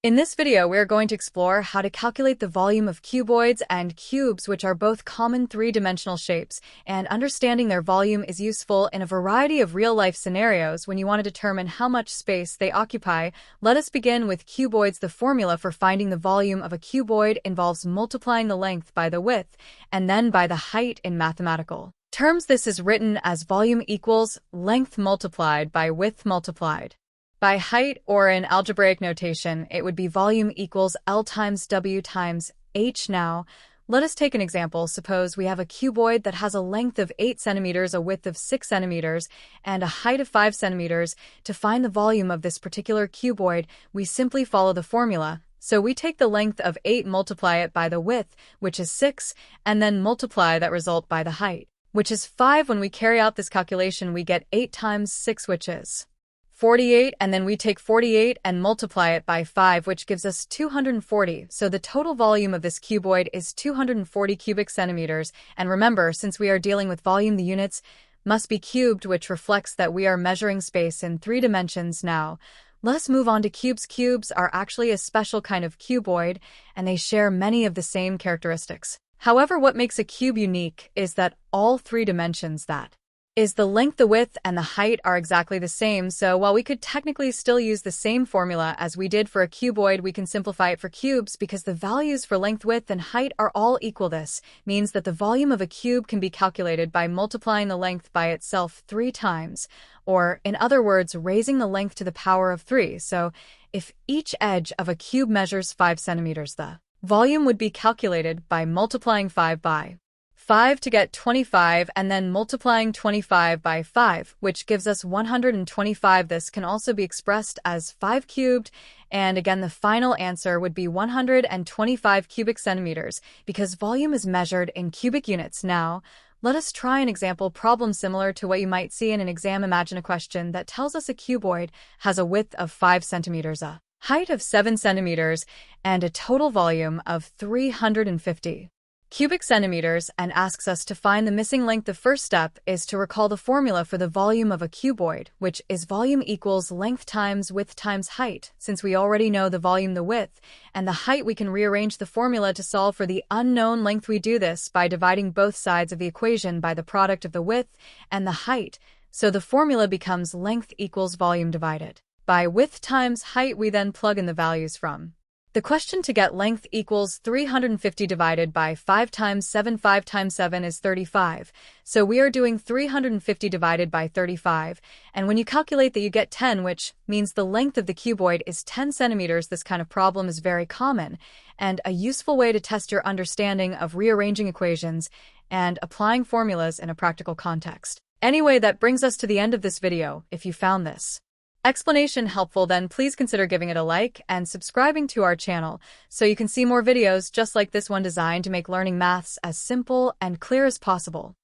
In this video, we are going to explore how to calculate the volume of cuboids and cubes, which are both common three-dimensional shapes, and understanding their volume is useful in a variety of real-life scenarios when you want to determine how much space they occupy. Let us begin with cuboids. The formula for finding the volume of a cuboid involves multiplying the length by the width and then by the height in mathematical terms. This is written as volume equals length multiplied by width multiplied by height, or in algebraic notation, it would be volume equals L times W times H. Now, let us take an example. Suppose we have a cuboid that has a length of 8 centimeters, a width of 6 centimeters, and a height of 5 centimeters. To find the volume of this particular cuboid, we simply follow the formula. So we take the length of 8, multiply it by the width, which is 6, and then multiply that result by the height, which is 5. When we carry out this calculation, we get 8 times 6, which is 48, and then we take 48 and multiply it by 5, which gives us 240. So the total volume of this cuboid is 240 cubic centimeters. And remember, since we are dealing with volume, the units must be cubed, which reflects that we are measuring space in 3 dimensions. Now, let's move on to cubes. Cubes are actually a special kind of cuboid, and they share many of the same characteristics. However, what makes a cube unique is that all 3 dimensions, that is, the length, the width, and the height, are exactly the same. So while we could technically still use the same formula as we did for a cuboid, we can simplify it for cubes because the values for length, width, and height are all equal. This means that the volume of a cube can be calculated by multiplying the length by itself 3 times, or in other words, raising the length to the power of 3. So if each edge of a cube measures 5 centimeters, the volume would be calculated by multiplying 5 by 5 to get 25, and then multiplying 25 by 5, which gives us 125. This can also be expressed as 5 cubed, and again the final answer would be 125 cubic centimeters, because volume is measured in cubic units. Now, let us try an example problem similar to what you might see in an exam. Imagine a question that tells us a cuboid has a width of 5 centimeters, a height of 7 centimeters, and a total volume of 350 cubic centimeters, and asks us to find the missing length. The first step is to recall the formula for the volume of a cuboid, which is volume equals length times width times height. Since we already know the volume, the width, and the height, we can rearrange the formula to solve for the unknown length. We do this by dividing both sides of the equation by the product of the width and the height. So the formula becomes length equals volume divided by width times height. We then plug in the values from the question to get length equals 350 divided by 5 times 7. 5 times 7 is 35. So we are doing 350 divided by 35. And when you calculate that, you get 10, which means the length of the cuboid is 10 centimeters. This kind of problem is very common and a useful way to test your understanding of rearranging equations and applying formulas in a practical context. Anyway, that brings us to the end of this video. If you found this explanation helpful, then please consider giving it a like and subscribing to our channel so you can see more videos just like this one designed to make learning maths as simple and clear as possible.